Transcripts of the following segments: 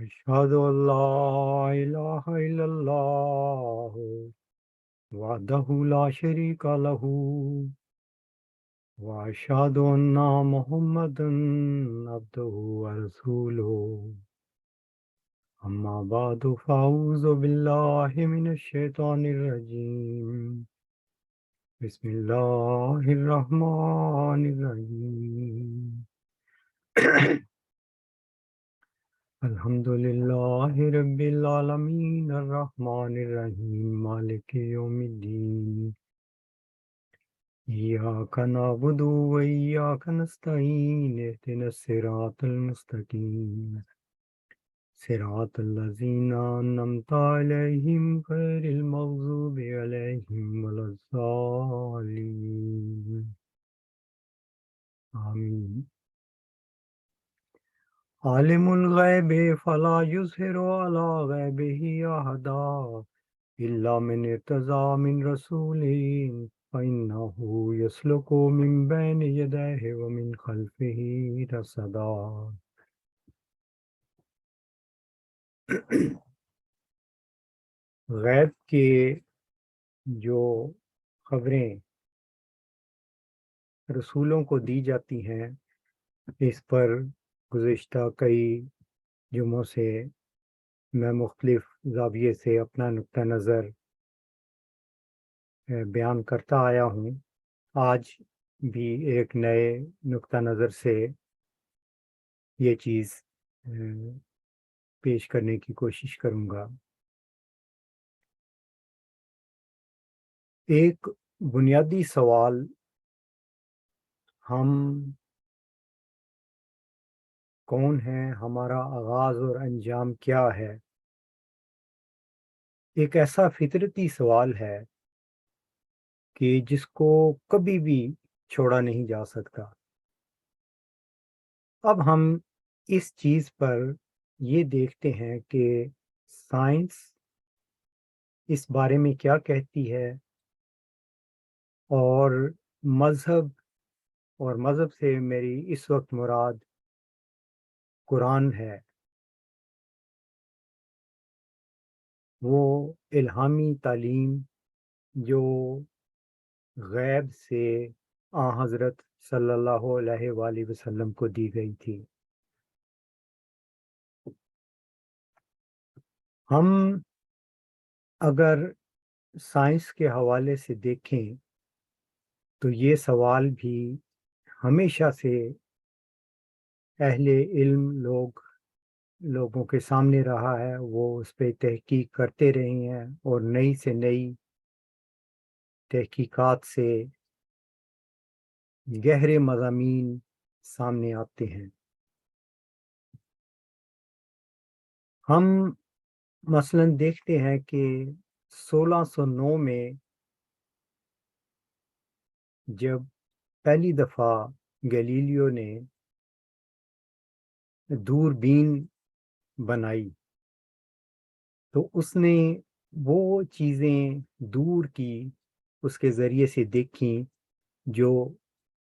أشهد أن لا إله إلا الله وحده لا شريك له وأشهد أن محمدا عبده ورسوله أما بعد فأعوذ بالله من الشيطان الرجيم بسم الله الرحمن الرحيم الحمد لله رب العالمين الرحمن الرحيم مالك يوم الدين إياك نعبد وإياك نستعين اهدنا الصراط المستقيم صراط الذين أنعمت عليهم غير المغضوب عليهم ولا الضالين آمين عالم الغيب فلا يظهر على غيبه أحدا إلا من ارتضى من رسول فإنه يسلك من بين يديه ومن خلفه رصدا غیب کے جو خبریں رسولوں کو دی جاتی ہیں اس پر گزشتہ کئی جمعوں سے میں مختلف زاویے سے اپنا نقطہ نظر بیان کرتا آیا ہوں۔ آج بھی ایک نئے نقطہ نظر سے یہ چیز پیش کرنے کی کوشش کروں گا۔ ایک بنیادی سوال، ہم کون ہیں، ہمارا آغاز اور انجام کیا ہے، ایک ایسا فطرتی سوال ہے کہ جس کو کبھی بھی چھوڑا نہیں جا سکتا۔ اب ہم اس چیز پر یہ دیکھتے ہیں کہ سائنس اس بارے میں کیا کہتی ہے، اور مذہب سے میری اس وقت مراد قرآن ہے، وہ الہامی تعلیم جو غیب سے حضرت صلی اللہ علیہ وآلہ وسلم کو دی گئی تھی۔ ہم اگر سائنس کے حوالے سے دیکھیں تو یہ سوال بھی ہمیشہ سے اہل علم لوگوں کے سامنے رہا ہے، وہ اس پہ تحقیق کرتے رہے ہیں اور نئی سے نئی تحقیقات سے گہرے مضامین سامنے آتے ہیں۔ ہم مثلاً دیکھتے ہیں کہ 1609 میں جب پہلی دفعہ گیلیلیو نے دوربین بنائی تو اس نے وہ چیزیں دور کی اس کے ذریعے سے دیکھیں جو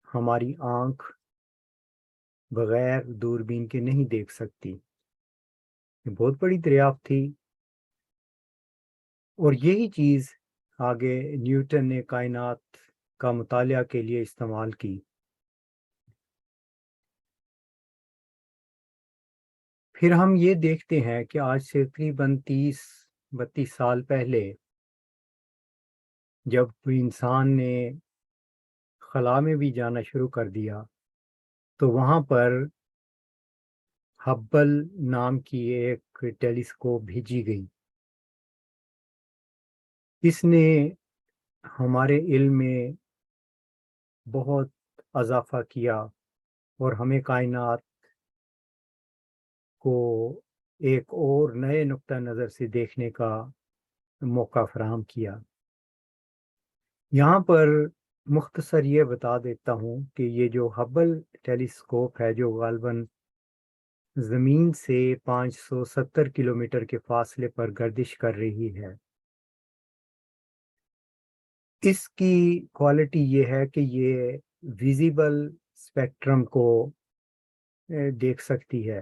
ہماری آنکھ بغیر دوربین کے نہیں دیکھ سکتی۔ یہ بہت بڑی دریافت تھی، اور یہی چیز آگے نیوٹن نے کائنات کا مطالعہ کے لیے استعمال کی۔ پھر ہم یہ دیکھتے ہیں کہ آج سے تقریباً 30-32 سال پہلے جب انسان نے خلا میں بھی جانا شروع کر دیا تو وہاں پر ہبل نام کی ایک ٹیلیسکوپ بھیجی گئی۔ اس نے ہمارے علم میں بہت اضافہ کیا اور ہمیں کائنات کو ایک اور نئے نقطہ نظر سے دیکھنے کا موقع فراہم کیا۔ یہاں پر مختصر یہ بتا دیتا ہوں کہ یہ جو ہبل ٹیلیسکوپ ہے جو غالباً زمین سے 570 کلومیٹر کے فاصلے پر گردش کر رہی ہے، اس کی کوالٹی یہ ہے کہ یہ ویزیبل اسپیکٹرم کو دیکھ سکتی ہے۔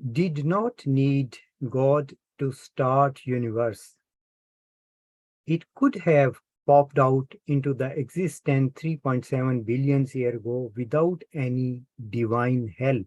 did not need God to start universe. It could have popped out into the existence 3.7 billion years ago without any divine help.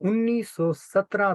1917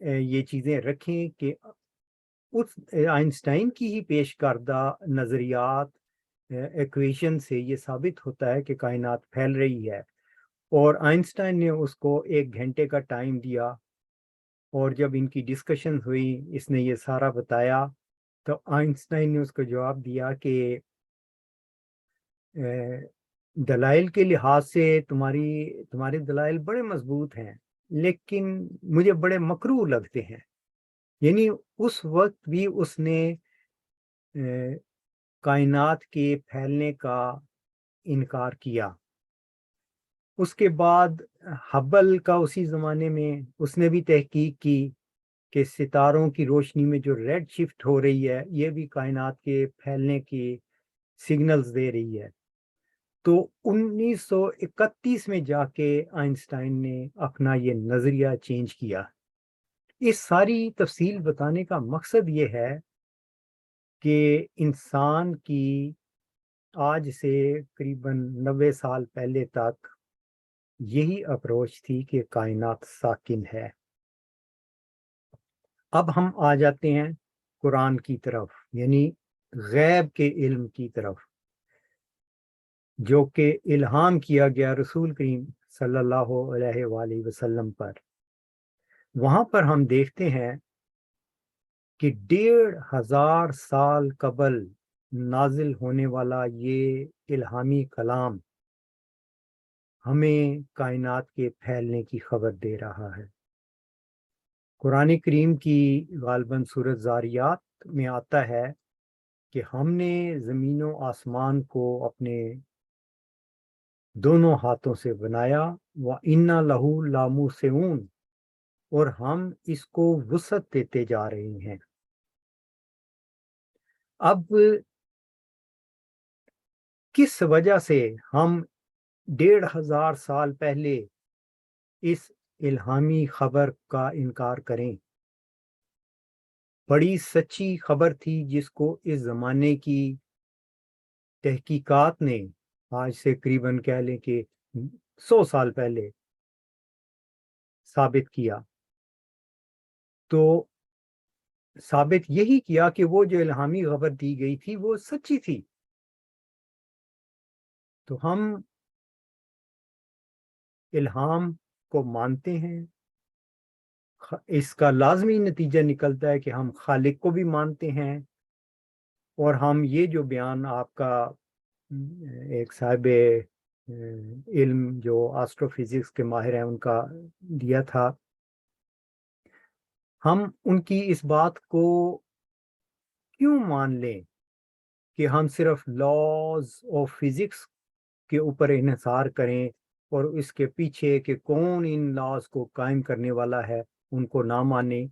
یہ چیزیں رکھیں کہ اس آئنسٹائن کی ہی پیش کردہ نظریات ایکویشن سے یہ ثابت ہوتا ہے کہ کائنات پھیل رہی ہے، اور آئنسٹائن نے اس کو 1 گھنٹے کا ٹائم دیا، اور جب ان کی ڈسکشن ہوئی اس نے یہ سارا بتایا، تو آئنسٹائن نے اس کو جواب دیا کہ دلائل کے لحاظ سے تمہارے دلائل بڑے مضبوط ہیں، لیکن مجھے بڑے مکروہ لگتے ہیں۔ یعنی اس وقت بھی اس نے کائنات کے پھیلنے کا انکار کیا۔ اس کے بعد ہبل کا اسی زمانے میں اس نے بھی تحقیق کی کہ ستاروں کی روشنی میں جو ریڈ شفٹ ہو رہی ہے یہ بھی کائنات کے پھیلنے کی سگنلز دے رہی ہے۔ تو 1931 میں جا کے آئنسٹائن نے اپنا یہ نظریہ چینج کیا۔ اس ساری تفصیل بتانے کا مقصد یہ ہے کہ انسان کی آج سے قریباً 90 سال پہلے تک یہی اپروچ تھی کہ کائنات ساکن ہے۔ اب ہم آ جاتے ہیں قرآن کی طرف، یعنی غیب کے علم کی طرف، جو کہ الہام کیا گیا رسول کریم صلی اللہ علیہ وآلہ وسلم پر۔ وہاں پر ہم دیکھتے ہیں کہ 1500 سال قبل نازل ہونے والا یہ الہامی کلام ہمیں کائنات کے پھیلنے کی خبر دے رہا ہے۔ قرآن کریم کی غالباً سورۃ زاریات میں آتا ہے کہ ہم نے زمین و آسمان کو اپنے دونوں ہاتھوں سے بنایا، وَإِنَّا لَهُ لَمُوسِعُونَ، اور ہم اس کو وسعت دیتے جا رہے ہیں۔ اب کس وجہ سے ہم 1500 سال پہلے اس الہامی خبر کا انکار کریں؟ بڑی سچی خبر تھی جس کو اس زمانے کی تحقیقات نے آج سے قریباً کہہ لیں کہ 100 سال پہلے ثابت کیا۔ تو ثابت یہی کیا کہ وہ جو الہامی خبر دی گئی تھی وہ سچی تھی۔ تو ہم الہام کو مانتے ہیں، اس کا لازمی نتیجہ نکلتا ہے کہ ہم خالق کو بھی مانتے ہیں، اور ہم یہ جو بیان آپ کا ایک صاحب علم جو آسٹرو فزکس کے ماہر ہیں ان کا دیا تھا، ہم ان کی اس بات کو کیوں مان لیں کہ ہم صرف لاز آف فزکس کے اوپر انحصار کریں اور اس کے پیچھے کہ کون ان لاز کو قائم کرنے والا ہے ان کو نہ مانیں۔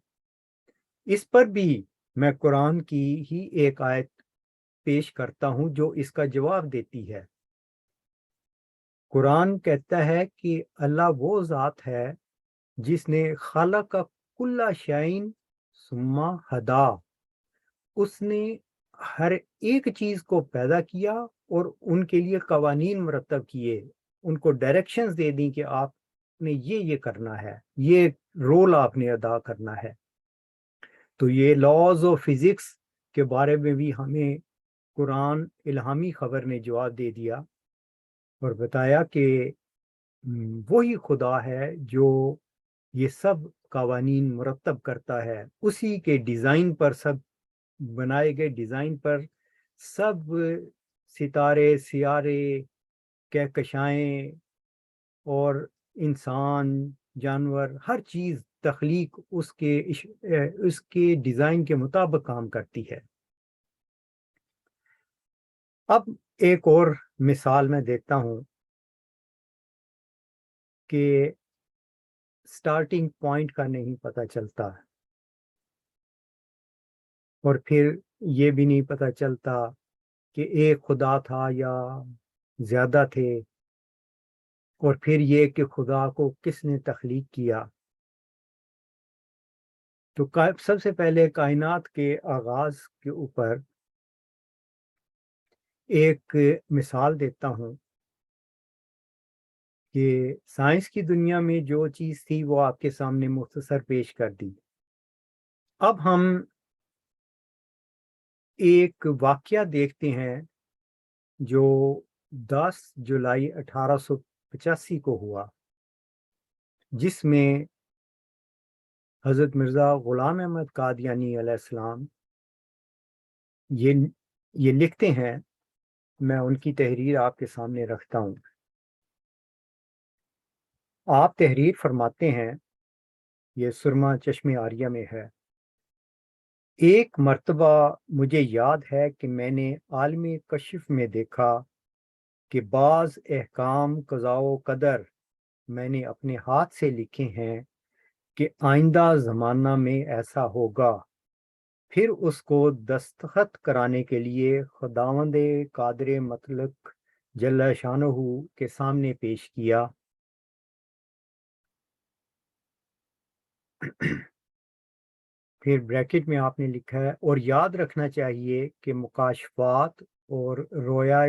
اس پر بھی میں قرآن کی ہی ایک آیت پیش کرتا ہوں جو اس کا جواب دیتی ہے۔ قرآن کہتا ہے کہ اللہ وہ ذات ہے جس نے خلق کل شیء ثم ہدا، اس نے ہر ایک چیز کو پیدا کیا اور ان کے لیے قوانین مرتب کیے، ان کو ڈائریکشنز دے دیں کہ آپ نے یہ کرنا ہے، یہ رول آپ نے ادا کرنا ہے۔ تو یہ لاز آف فزکس کے بارے میں بھی ہمیں قرآن الہامی خبر نے جواب دے دیا اور بتایا کہ وہی خدا ہے جو یہ سب قوانین مرتب کرتا ہے، اسی کے ڈیزائن پر سب بنائے گئے ڈیزائن پر سب ستارے، سیارے، کہکشائیں اور انسان، جانور، ہر چیز تخلیق اس کے ڈیزائن کے مطابق کام کرتی ہے۔ اب ایک اور مثال میں دیتا ہوں کہ سٹارٹنگ پوائنٹ کا نہیں پتہ چلتا، اور پھر یہ بھی نہیں پتہ چلتا کہ ایک خدا تھا یا زیادہ تھے، اور پھر یہ کہ خدا کو کس نے تخلیق کیا۔ تو سب سے پہلے کائنات کے آغاز کے اوپر ایک مثال دیتا ہوں کہ سائنس کی دنیا میں جو چیز تھی وہ آپ کے سامنے مختصر پیش کر دی۔ اب ہم ایک واقعہ دیکھتے ہیں جو 10 جولائی 1885 کو ہوا، جس میں حضرت مرزا غلام احمد قادیانی علیہ السلام یہ لکھتے ہیں، میں ان کی تحریر آپ کے سامنے رکھتا ہوں۔ آپ تحریر فرماتے ہیں، یہ سرما چشم آریہ میں ہے: ایک مرتبہ مجھے یاد ہے کہ میں نے عالم کشف میں دیکھا کہ بعض احکام قضاء و قدر میں نے اپنے ہاتھ سے لکھے ہیں کہ آئندہ زمانہ میں ایسا ہوگا، پھر اس کو دستخط کرانے کے لیے خداوند قادر مطلق جل شانہ کے سامنے پیش کیا۔ پھر بریکٹ میں آپ نے لکھا ہے: اور یاد رکھنا چاہیے کہ مکاشفات اور رویا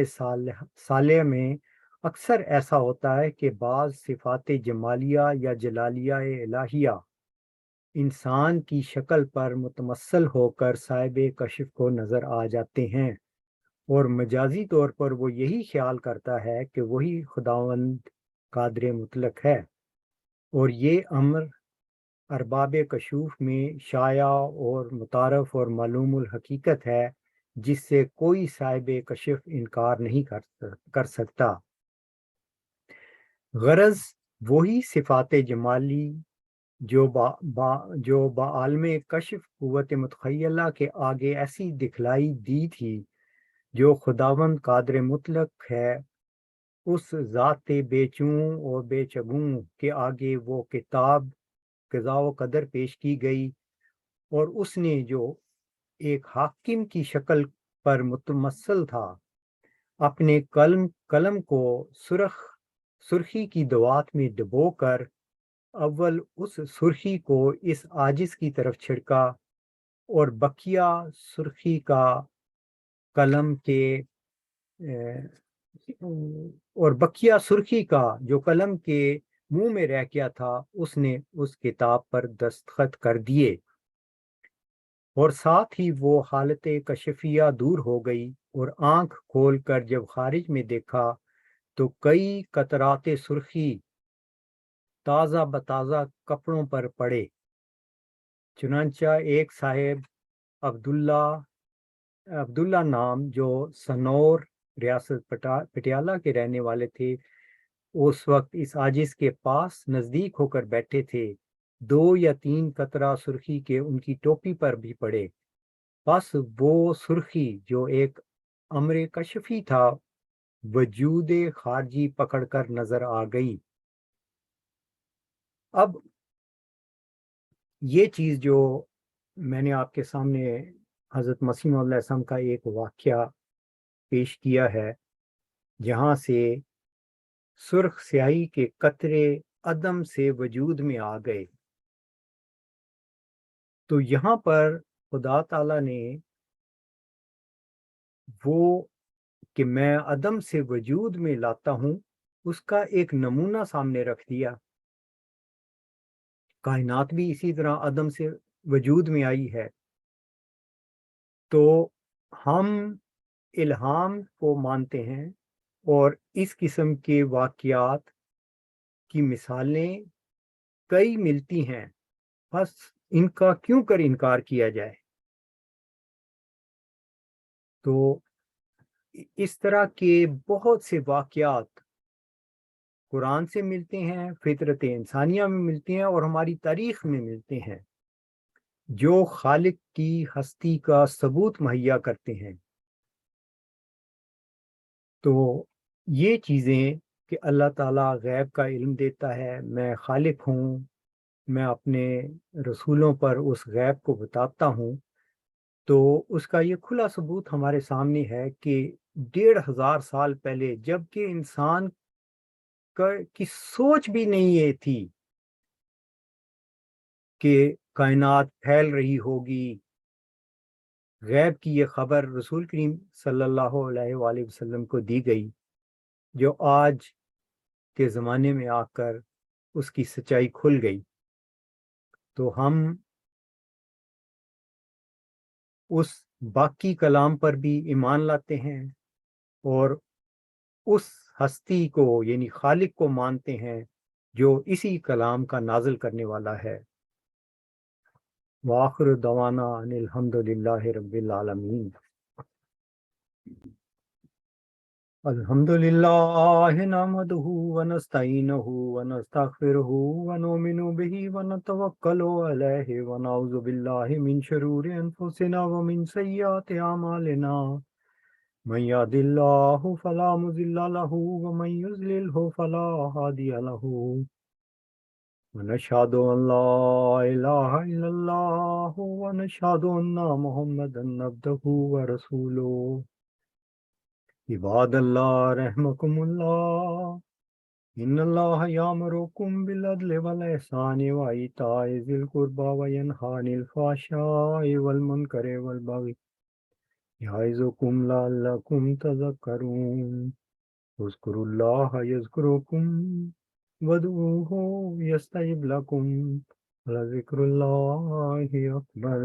صالح میں اکثر ایسا ہوتا ہے کہ بعض صفات جمالیہ یا جلالیہ الہیہ انسان کی شکل پر متمثل ہو کر صاحب کشف کو نظر آ جاتے ہیں، اور مجازی طور پر وہ یہی خیال کرتا ہے کہ وہی خداوند قادر مطلق ہے، اور یہ امر ارباب کشوف میں شائع اور متعارف اور معلوم الحقیقت ہے، جس سے کوئی صاحب کشف انکار نہیں کر سکتا۔ غرض وہی صفات جمالی جو بعالم کشف قوت متخیلہ کے آگے ایسی دکھلائی دی تھی، جو خداوند قادر مطلق ہے، اس ذات بے چوں اور بے چگوں کے آگے وہ کتاب قضاء و قدر پیش کی گئی، اور اس نے جو ایک حاکم کی شکل پر متمثل تھا، اپنے قلم کو سرخی کی دوات میں ڈبو کر اول اس سرخی کو اس عاجز کی طرف چھڑکا، اور بقیہ سرخی کا جو قلم کے منہ میں رہ گیا تھا، اس نے اس کتاب پر دستخط کر دیے، اور ساتھ ہی وہ حالت کشفیہ دور ہو گئی، اور آنکھ کھول کر جب خارج میں دیکھا تو کئی قطرات سرخی تازہ بتازہ کپڑوں پر پڑے۔ چنانچہ ایک صاحب عبداللہ نام، جو سنور ریاست پٹیالہ کے رہنے والے تھے، اس وقت اس عاجز کے پاس نزدیک ہو کر بیٹھے تھے۔ 2 یا 3 قطرہ سرخی کے ان کی ٹوپی پر بھی پڑے، بس وہ سرخی جو ایک امر کشفی تھا، وجود خارجی پکڑ کر نظر آ گئی۔ اب یہ چیز جو میں نے آپ کے سامنے حضرت مسیح علیہ السلام کا ایک واقعہ پیش کیا ہے، جہاں سے سرخ سیاہی کے قطرے عدم سے وجود میں آ گئے، تو یہاں پر خدا تعالیٰ نے وہ کہ میں عدم سے وجود میں لاتا ہوں، اس کا ایک نمونہ سامنے رکھ دیا۔ کائنات بھی اسی طرح عدم سے وجود میں آئی ہے، تو ہم الہام کو مانتے ہیں، اور اس قسم کے واقعات کی مثالیں کئی ملتی ہیں، بس ان کا کیوں کر انکار کیا جائے۔ تو اس طرح کے بہت سے واقعات قرآن سے ملتے ہیں، فطرت انسانیہ میں ملتے ہیں، اور ہماری تاریخ میں ملتے ہیں، جو خالق کی ہستی کا ثبوت مہیا کرتے ہیں۔ تو یہ چیزیں کہ اللہ تعالیٰ غیب کا علم دیتا ہے، میں خالق ہوں، میں اپنے رسولوں پر اس غیب کو بتاتا ہوں، تو اس کا یہ کھلا ثبوت ہمارے سامنے ہے کہ 1500 سال پہلے، جب کہ انسان کی سوچ بھی نہیں یہ تھی کہ کائنات پھیل رہی ہوگی، غیب کی یہ خبر رسول کریم صلی اللہ علیہ وآلہ وسلم کو دی گئی، جو آج کے زمانے میں آ کر اس کی سچائی کھل گئی۔ تو ہم اس باقی کلام پر بھی ایمان لاتے ہیں اور اس ہستی کو یعنی خالق کو مانتے ہیں جو اسی کلام کا نازل کرنے والا ہے۔ وآخر دعوانا ان الحمد للہ رب العالمین۔ الحمد للہ نحمدہ ونستعینہ ونستغفرہ ونؤمن بہ ونتوکل علیہ ونعوذ باللہ من شرور انفسنا ومن سیئات اعمالنا، من یهد اللہ فلا مضل له ومن یضللہ فلا ہادی له، ونشهد ان لا الہ الا اللہ ونشهد ان محمدا عبدہ ورسولہ۔ عباد اللہ رحمکم اللہ، ان اللہ یامرکم بالعدل والاحسان وایتاء ذی القربى وینہی عن الفحشاء والمنکر والبغی یعظکم لعلکم تذکرون۔ اذکروا اللہ یذکرکم وادعوہ یستجب لکم، ولذکر اللہ اکبر۔